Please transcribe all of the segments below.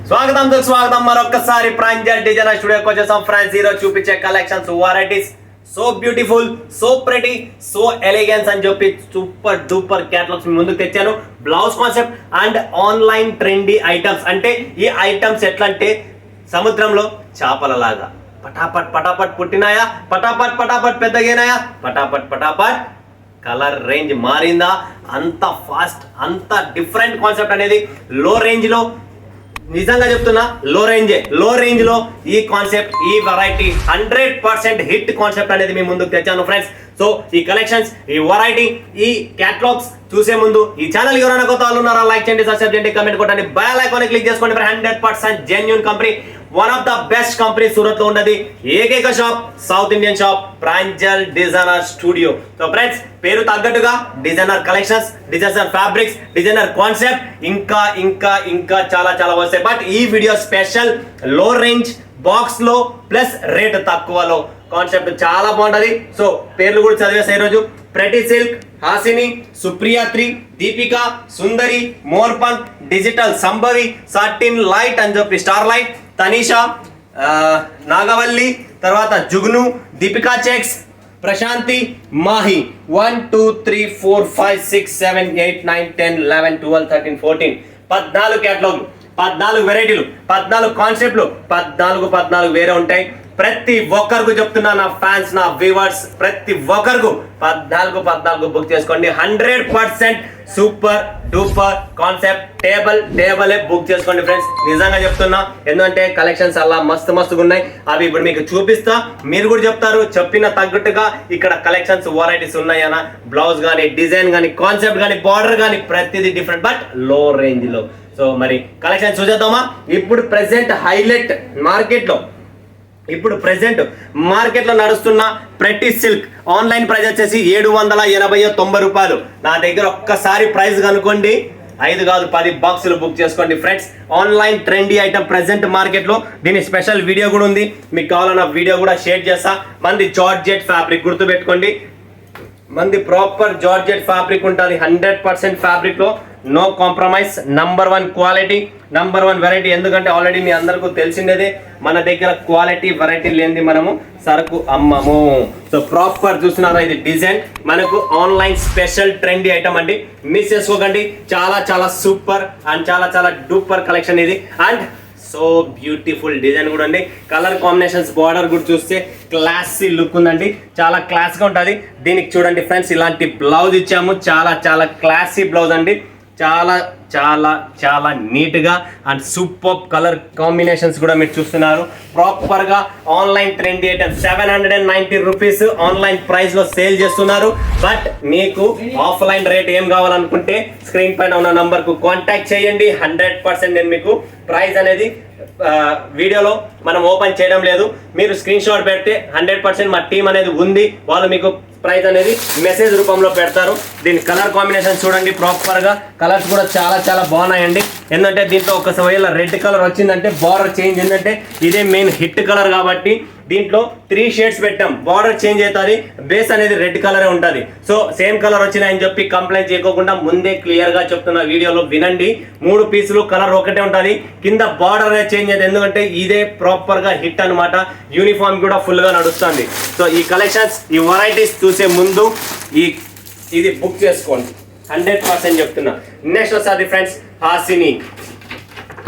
స్వాగతం మరొకసారి ప్రాంజల్ డిజైనర్ స్టూడియోకి వచ్చేసాం ఫ్రెండ్స్. ఈరోజు చూపించే collections varieties so beautiful, so pretty, so elegance అని చెప్పి సూపర్ డూపర్ క్యాటలాగ్స్ ముందుకు తెచ్చాను. Blouse concept and online trendy items. అంటే ఈ ఐటమ్స్ ఎట్లా అంటే సముద్రంలో చేపలలాగా పటాపట్ పటాపట్ పుట్టినాయా, పటాపట్ పటాపట్ పెద్దగైనాయా, పటాపట్ పటాపట్ కలర్ రేంజ్ మారిందా, అంత ఫాస్ట్, అంత డిఫరెంట్ కాన్సెప్ట్ అనేది లో రేంజ్ లో, నిజంగా చెప్తున్నా లో రేంజ్ లో ఈ కాన్సెప్ట్, ఈ వెరైటీ 100% హిట్ కాన్సెప్ట్ అనేది మీ ముందుకు తెచ్చాను ఫ్రెండ్స్. సో ఈ కలెక్షన్స్, ఈ వెరైటీ, ఈ క్యాటలాగ్స్ చూసే ముందు ఈ ఛానల్ ఎవరైనా కొత్త వాళ్ళు ఉన్నారా లైక్ చేయండి, సబ్స్క్రైబ్ చేయండి, కమెంట్ కొట్టండి, బెల్ ఐకాన్ క్లిక్ చేసుకోండి. 100% genuine company, one of the best company Surat లో ఉన్నది ఏకైక shop, south Indian shop, Pranjal designer studio. So friends, పేరు తగ్గట్టుగా designer collections, designer fabrics, designer concept, ఇంకా ఇంకా ఇంకా చాలా చాలా వస్తాయి. బట్ ఈ వీడియో స్పెషల్ లో రేంజ్ బాక్స్ లో ప్లస్ రేట్ తక్కువలో కాన్సెప్ట్ చాలా బాగుంటది. సో పేర్లు కూడా చదివేసా ఈరోజు. ప్రెటీ సిల్క్, హాసిని, సుప్రియా 3, దీపిక, సుందరి, మోర్పన్, డిజిటల్ సంభవి, సాటిన్ లైట్ అని చెప్పి స్టార్ లైట్, తనీషా, నాగవల్లి, తర్వాత జుగ్ను, దీపికా చెక్స్, ప్రశాంతి, మాహి. 1 2 3 4 5 6 7 8 9 10 11 12 13 14 14 క్యాటలాగ్, 14 వెరైటీలు, 14 కాన్సెప్ట్లు, 14 వేరే ఉంటాయి. ప్రతి ఒక్కరికి చెప్తున్నా, నా ఫ్యాన్స్, నా వ్యూవర్స్, ప్రతి ఒక్కరికి 14 బుక్ చేసుకోండి. 100% super duper concept, table book చేసుకోండి ఫ్రెండ్స్. నిజంగా చెప్తున్నా, ఎందుకంటే కలెక్షన్స్ అలా మస్తుగా ఉన్నాయి. అవి ఇప్పుడు మీకు చూపిస్తా, మీరు కూడా చెప్తారు చెప్పిన తగ్గట్టుగా ఇక్కడ కలెక్షన్స్ వెరైటీస్ ఉన్నాయన్న. బ్లౌజ్ కానీ, డిజైన్ కానీ, కాన్సెప్ట్ కానీ, బార్డర్ కానీ ప్రతిదీ డిఫరెంట్, బట్ లో రేంజ్ లో. సో మరి కలెక్షన్ చూసేద్దామా. ఇప్పుడు ప్రెసెంట్ హైలైట్ మార్కెట్ లో నడుస్తున్న ప్రెటీ సిల్క్ ఆన్లైన్ ప్రైస్ వచ్చేసి 780-90 రూపాయలు. నా దగ్గర ఒక్కసారి ప్రైస్ కనుకోండి, 5 కాదు 10 బాక్సులు బుక్ చేసుకోండి friends. Online trendy item present market లో. దీని స్పెషల్ వీడియో కూడా ఉంది, మీకు కావాలన్న వీడియో కూడా షేర్ చేస్తా. మంది జార్జెట్ ఫ్యాబ్రిక్ గుర్తుపెట్టుకోండి, మంది ప్రాపర్ జార్జెట్ ఫ్యాబ్రిక్ ఉంటుంది. 100% ఫ్యాబ్రిక్ లో నో కాంప్రమైజ్. నంబర్ 1 క్వాలిటీ, నంబర్ 1 వెరైటీ. ఎందుకంటే ఆల్రెడీ మీ అందరికీ తెలిసిందేదే, మన దగ్గర క్వాలిటీ వెరైటీ లేనిది మనము సరుకు అమ్మము. సో ప్రాపర్ చూస్తున్నారా, ఇది డిజైన్ మనకు ఆన్లైన్ స్పెషల్ ట్రెండీ ఐటమ్ అండి. మిస్ చేసుకోకండి, చాలా సూపర్ అండ్ చాలా డూపర్ కలెక్షన్ ఇది. అండ్ సో బ్యూటిఫుల్ డిజైన్ కూడా అండి. కలర్ కాంబినేషన్స్, బార్డర్ కూడా చూస్తే క్లాసీ లుక్ ఉందండి, చాలా క్లాస్గా ఉంటుంది. దీనికి చూడండి ఫ్రెండ్స్, ఇలాంటి బ్లౌజ్ ఇచ్చాము, చాలా క్లాసీ బ్లౌజ్ అండి. చాలా నీట్గా అండ్ సూపర్ కలర్ కాంబినేషన్స్ కూడా మీరు చూస్తున్నారు. ప్రాపర్గా online trendy item 790 rupees online ప్రైస్లో సేల్ చేస్తున్నారు. బట్ మీకు ఆఫ్లైన్ రేట్ ఏం కావాలనుకుంటే స్క్రీన్ పైన ఉన్న నంబర్కు కాంటాక్ట్ చేయండి. 100% నేను మీకు ప్రైస్ అనేది వీడియోలో మనం ఓపెన్ చేయడం లేదు. మీరు స్క్రీన్ షాట్ పెడితే 100% మా టీం అనేది ఉంది, వాళ్ళు మీకు ప్రైస్ అనేది మెసేజ్ రూపంలో పెడతారు. దీని కలర్ కాంబినేషన్ చూడండి, ప్రాపర్గా కలర్స్ కూడా చాలా బాగున్నాయండి. ఎందుకంటే దీంట్లో ఒకవేళ రెడ్ కలర్ వచ్చిందంటే బార్డర్ చేంజ్, ఏంటంటే ఇదే మెయిన్ హిట్ కలర్ కాబట్టి దీంట్లో 3 షేడ్స్ పెట్టాం. బార్డర్ చేంజ్ అవుతుంది, బేస్ అనేది రెడ్ కలరే ఉంటుంది. సో సేమ్ కలర్ వచ్చినాయని చెప్పి కంప్లైంట్ చేయకుండా ముందే క్లియర్గా చెప్తున్న, వీడియోలో వినండి. 3 పీసులు కలర్ ఒకటే ఉంటుంది, కింద బార్డర్ అనేది చేంజ్ అవుతుంది. ఎందుకంటే ఇదే ప్రాపర్గా హిట్ అనమాట, యూనిఫామ్ కూడా ఫుల్గా నడుస్తుంది. సో ఈ కలెక్షన్స్, ఈ వెరైటీస్ చూసే ముందు ఇది బుక్ చేసుకోండి, 100% చెప్తున్నా. నెక్స్ట్ వస్తుంది ఫ్రెండ్స్ హాసిని.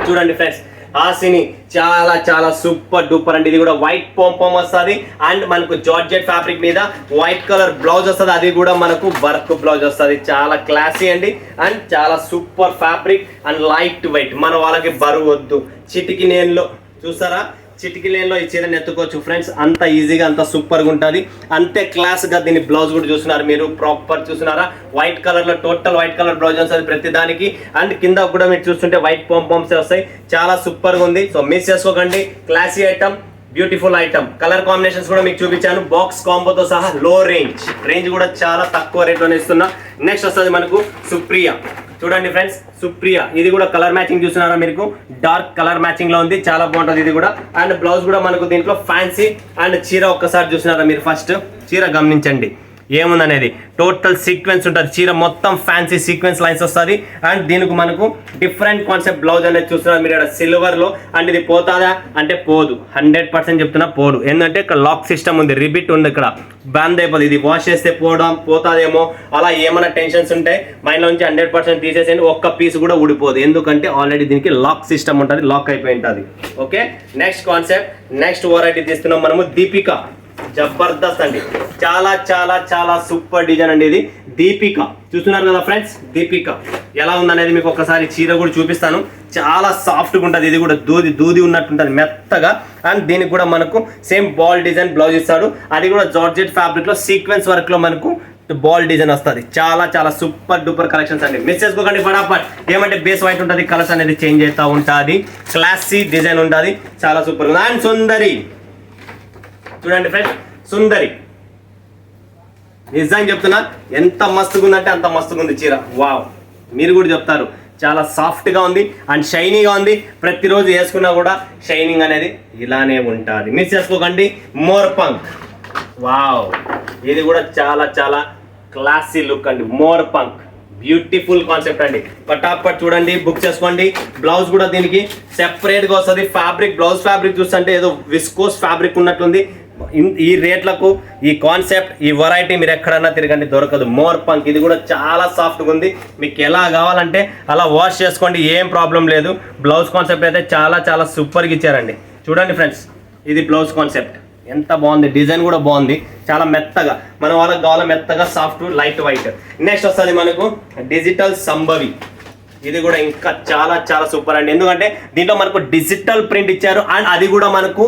చూడండి ఫ్రెండ్స్, హాసిని చాలా సూపర్ డూపర్ అండి. ఇది కూడా వైట్ పోంపోమ్ వస్తుంది అండ్ మనకు జార్జెట్ ఫ్యాబ్రిక్ మీద వైట్ కలర్ బ్లౌజ్ వస్తుంది. అది కూడా మనకు వర్క్ బ్లౌజ్ వస్తుంది. చాలా క్లాసీ అండి అండ్ చాలా super fabric and light weight. మన వాళ్ళకి బరువు వద్దు, చిటికి నేన్లో చూసారా, చిటికి లేన్లో ఈ చీరని ఎత్తుకోవచ్చు ఫ్రెండ్స్. అంత ఈజీగా, అంత సూపర్గా ఉంటుంది. అంతే క్లాస్గా దీని బ్లౌజ్ కూడా చూస్తున్నారు మీరు, ప్రాపర్ చూస్తున్నారా, వైట్ కలర్లో టోటల్ వైట్ కలర్ బ్లౌజ్ వస్తుంది ప్రతి దానికి. అండ్ కింద కూడా మీరు చూస్తుంటే వైట్ పంప్స్ వస్తాయి, చాలా సూపర్గా ఉంది. సో మిస్ చేసుకోకండి, classy item, beautiful item. Colour combinations కూడా మీకు చూపించాను, బాక్స్ కాంబోతో సహా. లో రేంజ్ కూడా చాలా తక్కువ రేట్లోనే ఇస్తున్నా. నెక్స్ట్ వస్తుంది మనకు సుప్రియా. చూడండి ఫ్రెండ్స్, సుప్రియా. ఇది కూడా కలర్ మ్యాచింగ్ చూస్తున్నారా, మీకు డార్క్ కలర్ మ్యాచింగ్ లో ఉంది, చాలా బాగుంటుంది ఇది కూడా. అండ్ బ్లౌజ్ కూడా మనకు దీంట్లో ఫ్యాన్సీ. అండ్ చీర ఒక్కసారి చూస్తున్నారా మీరు, ఫస్ట్ చీర గమనించండి, ఏముందనేది. టోటల్ సీక్వెన్స్ ఉంటుంది, చీర మొత్తం ఫ్యాన్సీ సీక్వెన్స్ లైన్స్ వస్తుంది. అండ్ దీనికి మనకు డిఫరెంట్ కాన్సెప్ట్ బ్లౌజ్ అనేది చూస్తున్నారు మీరు ఇక్కడ సిల్వర్లో. అండ్ ఇది పోతాదా అంటే పోదు, 100% చెప్తున్నా పోదు. ఏంటంటే ఇక్కడ లాక్ సిస్టమ్ ఉంది, రిబిట్ ఉంది, ఇక్కడ బ్యాండ్ అయిపోతుంది. ఇది వాష్ చేస్తే పోతాదేమో అలా ఏమైనా టెన్షన్స్ ఉంటే మైండ్లో నుంచి 100% తీసేసేయండి, ఒక్క పీస్ కూడా ఊడిపోదు. ఎందుకంటే ఆల్రెడీ దీనికి లాక్ సిస్టమ్ ఉంటుంది, లాక్ అయిపోయి ఉంటుంది. Okay, next concept, next variety తీస్తున్నాం మనము దీపిక. జబర్దస్త్ అండి, చాలా చాలా చాలా సూపర్ డిజైన్ అండి ఇది. దీపిక చూస్తున్నారు కదా ఫ్రెండ్స్, దీపిక ఎలా ఉందనేది మీకు ఒకసారి చీర కూడా చూపిస్తాను. చాలా సాఫ్ట్గా ఉంటుంది, ఇది కూడా దూది ఉన్నట్టుంటుంది మెత్తగా. అండ్ దీనికి కూడా మనకు సేమ్ బాల్ డిజైన్ బ్లౌజ్ ఇస్తాడు, అది కూడా జార్జెట్ ఫ్యాబ్రిక్లో సీక్వెన్స్ వర్క్లో మనకు బాల్ డిజైన్ వస్తుంది. చాలా చాలా సూపర్ డూపర్ కలెక్షన్స్ అండి, మిస్ చేసుకోకండి ఫటాఫట్. ఏమంటే బేస్ వైట్ ఉంటుంది, కలర్స్ అనేది చేంజ్ అవుతూ ఉంటుంది, క్లాసీ డిజైన్ ఉంటుంది, చాలా సూపర్ ఉంది. అండ్ సుందరి చూడండి ఫ్రెండ్స్, సుందరి నిజంగా చెప్తున్నా ఎంత మస్తుగా ఉందంటే అంత మస్తుగా ఉంది చీర. వావ్, మీరు కూడా చెప్తారు, చాలా సాఫ్ట్గా ఉంది అండ్ షైనీగా ఉంది. ప్రతిరోజు వేసుకున్నా కూడా షైనింగ్ అనేది ఇలానే ఉంటుంది, మిస్ చేసుకోకండి. మోర్ పంక్, వావ్, ఇది కూడా చాలా చాలా క్లాసీ లుక్ అండి. మోర్ పంక్ బ్యూటిఫుల్ కాన్సెప్ట్ అండి, పటాపట్ చూడండి, బుక్ చేసుకోండి. బ్లౌజ్ కూడా దీనికి సెపరేట్గా వస్తుంది. ఫ్యాబ్రిక్, బ్లౌజ్ ఫ్యాబ్రిక్ చూస్తుంటే ఏదో విస్కోస్ ఫ్యాబ్రిక్ ఉన్నట్లుంది. ఈ రేట్లకు ఈ కాన్సెప్ట్, ఈ వెరైటీ మీరు ఎక్కడన్నా తిరగండి దొరకదు. మోర్ పంక్, ఇది కూడా చాలా సాఫ్ట్గా ఉంది. మీకు ఎలా కావాలంటే అలా వాష్ చేసుకోండి, ఏం ప్రాబ్లం లేదు. బ్లౌజ్ కాన్సెప్ట్ అయితే చాలా చాలా సూపర్గా ఇచ్చారండి. చూడండి ఫ్రెండ్స్, ఇది బ్లౌజ్ కాన్సెప్ట్ ఎంత బాగుంది, డిజైన్ కూడా బాగుంది, చాలా మెత్తగా మన వాళ్ళకి కావాలి, మెత్తగా సాఫ్ట్ లైట్ వైట్. నెక్స్ట్ వస్తుంది మనకు డిజిటల్ సంభవి. ఇది కూడా ఇంకా చాలా చాలా సూపర్ అండి, ఎందుకంటే దీంట్లో మనకు డిజిటల్ ప్రింట్ ఇచ్చారు. అండ్ అది కూడా మనకు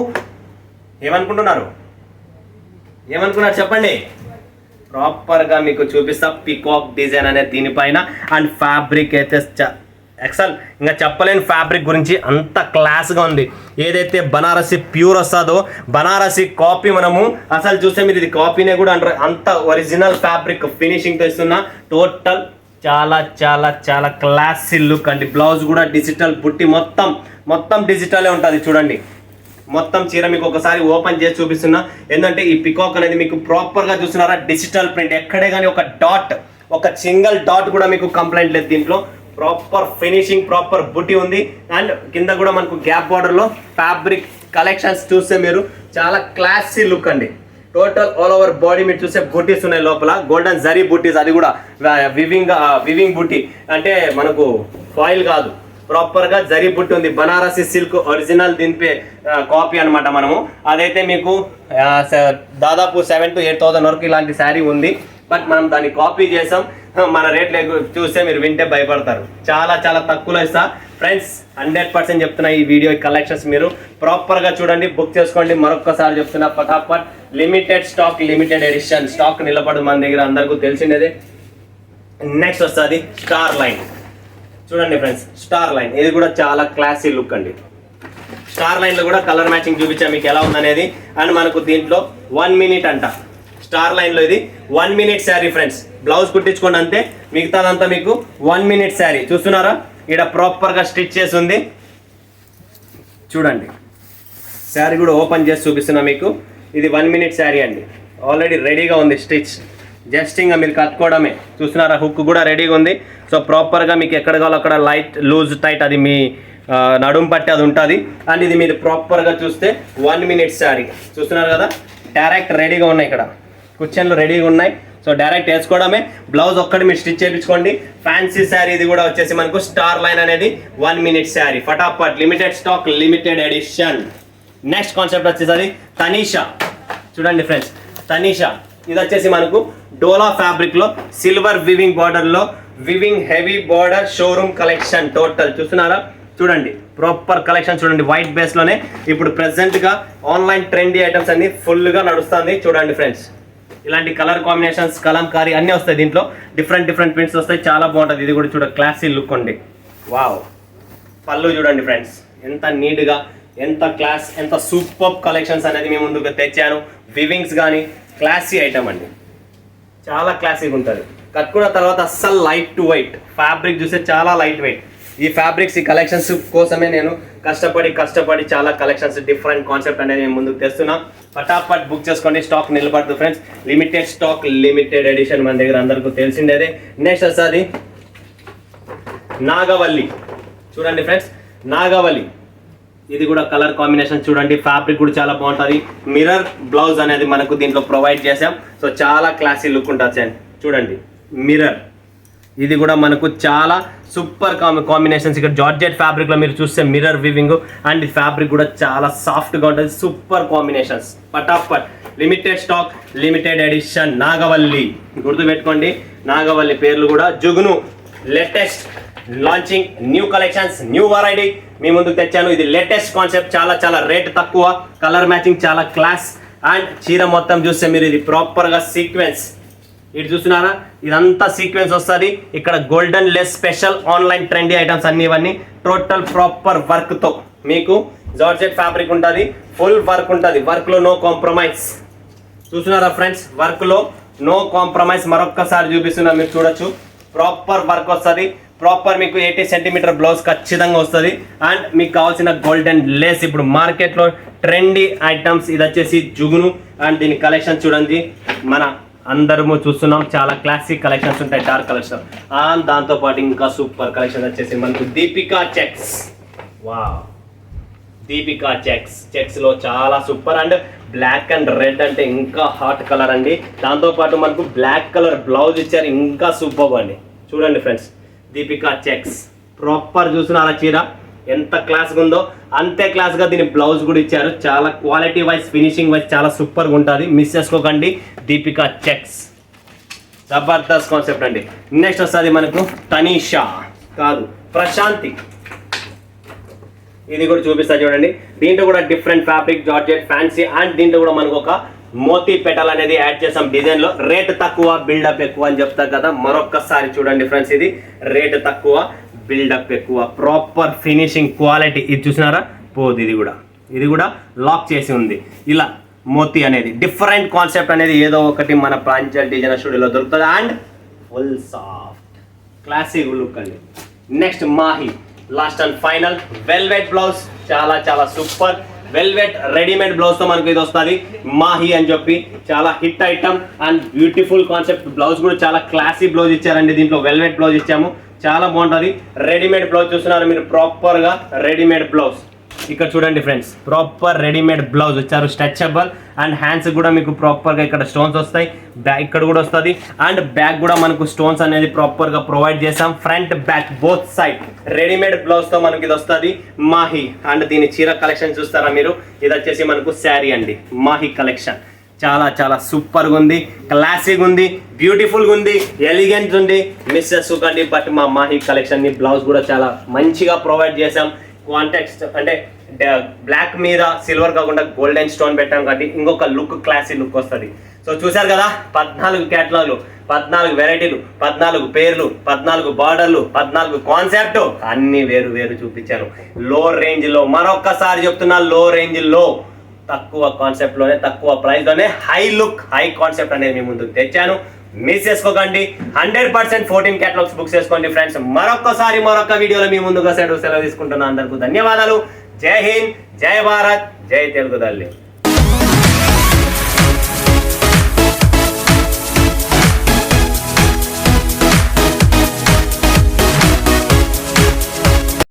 ఏమనుకుంటున్నారు చెప్పండి, ప్రాపర్గా మీకు చూపిస్తా. పికాక్ డిజైన్ అనేది దీనిపైన. అండ్ ఫ్యాబ్రిక్ అయితే ఎక్సల్, ఇంకా చెప్పలేని ఫ్యాబ్రిక్ గురించి, అంత క్లాస్గా ఉంది. ఏదైతే బనారసి ప్యూర్ వస్తుందో బనారసి కాపీ మనము అసలు చూస్తే మీరు ఇది కాపీనే కూడా అంటారు, అంత ఒరిజినల్ ఫ్యాబ్రిక్ ఫినిషింగ్తో ఇస్తున్నా. టోటల్ చాలా చాలా చాలా క్లాసీ లుక్ అండి. బ్లౌజ్ కూడా డిజిటల్ బుట్టి, మొత్తం డిజిటలే ఉంటుంది. చూడండి మొత్తం చీర మీకు ఒకసారి ఓపెన్ చేసి చూపిస్తున్నా. ఏంటంటే ఈ పికాక్ అనేది మీకు ప్రాపర్గా చూస్తున్నారా, డిజిటల్ ప్రింట్, ఎక్కడే కానీ ఒక సింగిల్ డాట్ కూడా మీకు కంప్లైంట్ లేదు. దీంట్లో ప్రాపర్ ఫినిషింగ్, ప్రాపర్ బుట్టి ఉంది. అండ్ కింద కూడా మనకు గ్యాప్ బార్డర్లో ఫ్యాబ్రిక్ కలెక్షన్స్ చూస్తే మీరు చాలా క్లాసీ లుక్ అండి. టోటల్ ఆల్ ఓవర్ బాడీ మీరు చూస్తే బుట్టీస్ ఉన్నాయి లోపల, గోల్డెన్ జరీ బుట్టీస్, అది కూడా వివింగ్ బుట్టి, అంటే మనకు ఫాయిల్ కాదు, ప్రాపర్గా జరీ బుట్టి ఉంది. బనారసి సిల్క్ ఒరిజినల్ దీనిపై కాపీ అనమాట. మనము అదైతే మీకు దాదాపు 7,000 to 8,000 వరకు ఇలాంటి శారీ ఉంది. బట్ మనం దాన్ని కాపీ చేసాం. మన రేట్లు చూస్తే మీరు వింటే భయపడతారు. చాలా చాలా తక్కువలో ఇస్తా ఫ్రెండ్స్, 100% చెప్తున్నా. ఈ వీడియో కలెక్షన్స్ మీరు ప్రాపర్గా చూడండి, బుక్ చేసుకోండి. మరొకసారి చెప్తున్నా, ఫటాఫట్. Limited stock, limited edition stock నిలబడదు మన దగ్గర, అందరికీ తెలిసినదే. నెక్స్ట్ వస్తుంది స్టార్ లైన్. చూడండి ఫ్రెండ్స్, స్టార్ లైన్, ఇది కూడా చాలా క్లాసీ లుక్ అండి. స్టార్ లైన్లో కూడా కలర్ మ్యాచింగ్ చూపించా మీకు ఎలా ఉందనేది. అండ్ మనకు దీంట్లో 1 minute అంట. స్టార్ లైన్లో ఇది 1 minute శారీ ఫ్రెండ్స్. బ్లౌజ్ కుట్టించుకోండి అంతే, మిగతాదంతా మీకు 1 minute శారీ. చూస్తున్నారా, ఇక్కడ ప్రాపర్గా స్టిచ్ చేసి ఉంది. చూడండి శారీ కూడా ఓపెన్ చేసి చూపిస్తున్నా మీకు. ఇది 1 minute శారీ అండి, ఆల్రెడీ రెడీగా ఉంది స్టిచ్. జస్ట్ ఇంకా మీరు కట్టుకోవడమే. చూస్తున్నారా, హుక్ కూడా రెడీగా ఉంది. సో ప్రాపర్గా మీకు ఎక్కడ కావాలో అక్కడ లైట్, లూజ్, టైట్, అది మీ నడుము పట్టి అది ఉంటుంది. అండ్ ఇది మీరు ప్రాపర్గా చూస్తే 1 minute శారీ. చూస్తున్నారు కదా, డైరెక్ట్ రెడీగా ఉన్నాయి, ఇక్కడ కుర్చీలు రెడీగా ఉన్నాయి. సో డైరెక్ట్ వేసుకోవడమే. బ్లౌజ్ ఒక్కటి మీరు స్టిచ్ చేయించుకోండి. ఫ్యాన్సీ శారీ ఇది కూడా వచ్చేసి మనకు స్టార్ లైన్ అనేది 1 minute శారీ. ఫటాఫట్, limited stock, limited edition. Next concept వచ్చేసరి తనీషా. చూడండి ఫ్రెండ్స్, తనీషా ఇది వచ్చేసి మనకు డోలా ఫ్యాబ్రిక్లో సిల్వర్ వివింగ్ బార్డర్లో weaving heavy border showroom collection. Total చూస్తున్నారా, చూడండి ప్రాపర్ కలెక్షన్. చూడండి వైట్ బేస్లోనే ఇప్పుడు ప్రెసెంట్గా ఆన్లైన్ ట్రెండీ ఐటమ్స్ అన్ని ఫుల్గా నడుస్తుంది. చూడండి ఫ్రెండ్స్, ఇలాంటి కలర్ కాంబినేషన్స్, కలంకారీ అన్నీ వస్తాయి దీంట్లో. డిఫరెంట్ ప్రింట్స్ వస్తాయి, చాలా బాగుంటుంది. ఇది కూడా చూడ క్లాసీ లుక్ ఉంది. వావ్, పళ్ళు చూడండి ఫ్రెండ్స్, ఎంత నీట్గా, ఎంత క్లాస్, ఎంత సూపర్ కలెక్షన్స్ అనేది మేము ముందుకు తెచ్చాను. వివింగ్స్ కానీ క్లాసీ ఐటమ్ అండి, చాలా క్లాసీగా ఉంటుంది. కట్టుకున్న తర్వాత అస్సలు లైట్ టు వెయిట్, ఫ్యాబ్రిక్ చూస్తే చాలా లైట్ వెయిట్. ఈ ఫ్యాబ్రిక్స్ ఈ కలెక్షన్స్ కోసమే నేను కష్టపడి చాలా కలెక్షన్స్ డిఫరెంట్ కాన్సెప్ట్ అనేది నేను ముందుకు తెస్తున్నా. ఫటాఫట్ బుక్ చేసుకోండి, స్టాక్ నిలబడదు friends. Limited stock, limited edition మన దగ్గర అందరికీ తెలిసిందేదే. నెక్స్ట్ వస్తుంది నాగవల్లి. చూడండి ఫ్రెండ్స్, నాగవల్లి ఇది కూడా కలర్ కాంబినేషన్ చూడండి. ఫ్యాబ్రిక్ కూడా చాలా బాగుంటుంది. మిర్రర్ బ్లౌజ్ అనేది మనకు దీంట్లో ప్రొవైడ్ చేసాం. సో చాలా క్లాసీ లుక్ ఉంటుంది చూడండి. మిర్రర్ ఇది కూడా మనకు చాలా సూపర్ కాంబినేషన్స్. ఇక్కడ జార్జెట్ ఫ్యాబ్రిక్లో మీరు చూస్తే మిర్రర్ వివింగ్ అండ్ ఫ్యాబ్రిక్ కూడా చాలా సాఫ్ట్గా ఉంటుంది. Super combinations. ఫటాఫట్ limited stock, limited edition Nagavalli గుర్తుపెట్టుకోండి. నాగవల్లి పేర్లు కూడా Jugnu latest launching, new collections, new variety మీ ముందుకు తెచ్చాను. ఇది లేటెస్ట్ కాన్సెప్ట్, చాలా రేట్ తక్కువ, కలర్ మ్యాచింగ్ చాలా క్లాస్. అండ్ చీర మొత్తం చూస్తే మీరు ఇది ప్రాపర్గా సీక్వెన్స్ ఇటు చూస్తున్నారా, ఇదంతా సీక్వెన్స్ వస్తుంది. ఇక్కడ golden less special online trendy items అన్ని ఇవన్నీ టోటల్ ప్రాపర్ వర్క్తో మీకు జార్జెట్ ఫ్యాబ్రిక్ ఉంటుంది. ఫుల్ వర్క్ ఉంటుంది. వర్క్లో నో కాంప్రమైజ్. చూస్తున్నారా ఫ్రెండ్స్, వర్క్లో నో కాంప్రమైజ్. మరొక్కసారి చూపిస్తున్నా, మీరు చూడొచ్చు. ప్రాపర్ వర్క్ వస్తుంది. ప్రాపర్ మీకు 80 సెంటీమీటర్ బ్లౌజ్ ఖచ్చితంగా వస్తుంది. అండ్ మీకు కావాల్సిన గోల్డెన్ లేస్ ఇప్పుడు మార్కెట్లో ట్రెండీ ఐటమ్స్. ఇది వచ్చేసి జుగును అండ్ దీని కలెక్షన్ చూడండి. మన అందరము చూస్తున్నాం, చాలా క్లాసిక్ కలెక్షన్స్ ఉంటాయి, డార్క్ కలెక్షన్. అండ్ దాంతోపాటు ఇంకా సూపర్ కలెక్షన్ వచ్చేసి మనకు దీపికా చెక్స్. వా, దీపికా చెక్స్లో చాలా super. And black and red అంటే ఇంకా హాట్ కలర్ అండి. దాంతోపాటు మనకు బ్లాక్ కలర్ బ్లౌజ్ ఇచ్చారు, ఇంకా సూపర్ అండి. చూడండి ఫ్రెండ్స్, దీపికా చెక్స్ ప్రాపర్ చూస్తున్నారా చీర ఎంత క్లాస్గా ఉందో అంతే క్లాస్గా దీని బ్లౌజ్ కూడా ఇచ్చారు. చాలా క్వాలిటీ వైజ్, ఫినిషింగ్ వైజ్ చాలా సూపర్గా ఉంటుంది. మిస్ చేసుకోకండి. దీపికా చెక్స్ జబర్దస్త్ కాన్సెప్ట్ అండి. నెక్స్ట్ వస్తుంది మనకు తనీషా కాదు ప్రశాంతి. ఇది కూడా చూపిస్తా చూడండి. దీంట్లో కూడా different fabric, georgette, fancy. And దీంట్లో కూడా మనకు ఒక మోతీ పెటల్ అనేది యాడ్ చేసాం డిజైన్లో. రేట్ తక్కువ, బిల్డప్ ఎక్కువ అని చెప్తా కదా. మరొక్కసారి చూడండి ఫ్రెండ్స్, ఇది రేట్ తక్కువ, బిల్డప్ ఎక్కువ, ప్రాపర్ ఫినిషింగ్ క్వాలిటీ. ఇది చూసినారా పోదు. ఇది కూడా లాక్ చేసి ఉంది. ఇలా మోతీ అనేది డిఫరెంట్ కాన్సెప్ట్ అనేది ఏదో ఒకటి మన ప్రాంజల్ డిజైనర్ స్టూడియోలో దొరుకుతుంది. And full soft classic look అండి. Next Mahi, last and final velvet blouse. చాలా సూపర్ వెల్వెట్ రెడీమేడ్ బ్లౌజ్ తో మనకు ఇది వస్తుంది. మాహి అని చెప్పి చాలా hit item and beautiful concept. Blouse కూడా చాలా క్లాసీ బ్లౌజ్ ఇచ్చారండి. దీంట్లో వెల్వెట్ బ్లౌజ్ ఇచ్చాము, చాలా బాగుంటుంది. రెడీమేడ్ బ్లౌజ్ చూస్తున్నారు మీరు, ప్రాపర్గా రెడీమేడ్ బ్లౌజ్. ఇక్కడ చూడండి ఫ్రెండ్స్, ప్రాపర్ రెడీమేడ్ బ్లౌజ్ వచ్చారు. స్ట్రెచబుల్ అండ్ హ్యాండ్స్ కూడా మీకు ప్రాపర్గా ఇక్కడ స్టోన్స్ వస్తాయి. బ్యాక్ ఇక్కడ కూడా వస్తుంది. అండ్ బ్యాక్ కూడా మనకు స్టోన్స్ అనేది ప్రాపర్గా ప్రొవైడ్ చేసాం. Front back both side readymade బ్లౌజ్తో మనకి ఇది వస్తుంది. మాహి. అండ్ దీని చీర కలెక్షన్ చూస్తారా మీరు, ఇది వచ్చేసి మనకు శారీ అండి. మాహి కలెక్షన్ చాలా సూపర్గా ఉంది, క్లాసిక్ ఉంది, బ్యూటిఫుల్గా ఉంది, ఎలిగెంట్ ఉంది. మిస్ చేసుకోకండి. బట్ మా మాహి కలెక్షన్ని బ్లౌజ్ కూడా చాలా మంచిగా ప్రొవైడ్ చేసాం. కాంటెక్స్ట్ అంటే బ్లాక్ మీద సిల్వర్ కాకుండా గోల్డెన్ స్టోన్ పెట్టాం కాబట్టి ఇంకొక లుక్, క్లాసీ లుక్ వస్తుంది. సో చూసారు కదా, 14 క్యాటలాగ్లు, 14 వెరైటీలు, 14 పేర్లు, 14 బార్డర్లు, 14 కాన్సెప్ట్ అన్ని వేరు చూపించాను. లో రేంజ్లో, మరొక్కసారి చెప్తున్నా, లో రేంజ్లో తక్కువ కాన్సెప్ట్లోనే, తక్కువ ప్రైస్లోనే హై లుక్, హై కాన్సెప్ట్ అనేది మీ ముందుకు తెచ్చాను. మిస్ చేసుకోకండి. 100% 14 క్యాటలాగ్స్ బుక్ చేసుకోండి ఫ్రెండ్స్. మరొక వీడియోలో మీ ముందుగా సెలవు తీసుకుంటున్నాను. అందరికీ ధన్యవాదాలు. జై హింద్, జై భారత్, జై తెలుగు తల్లి.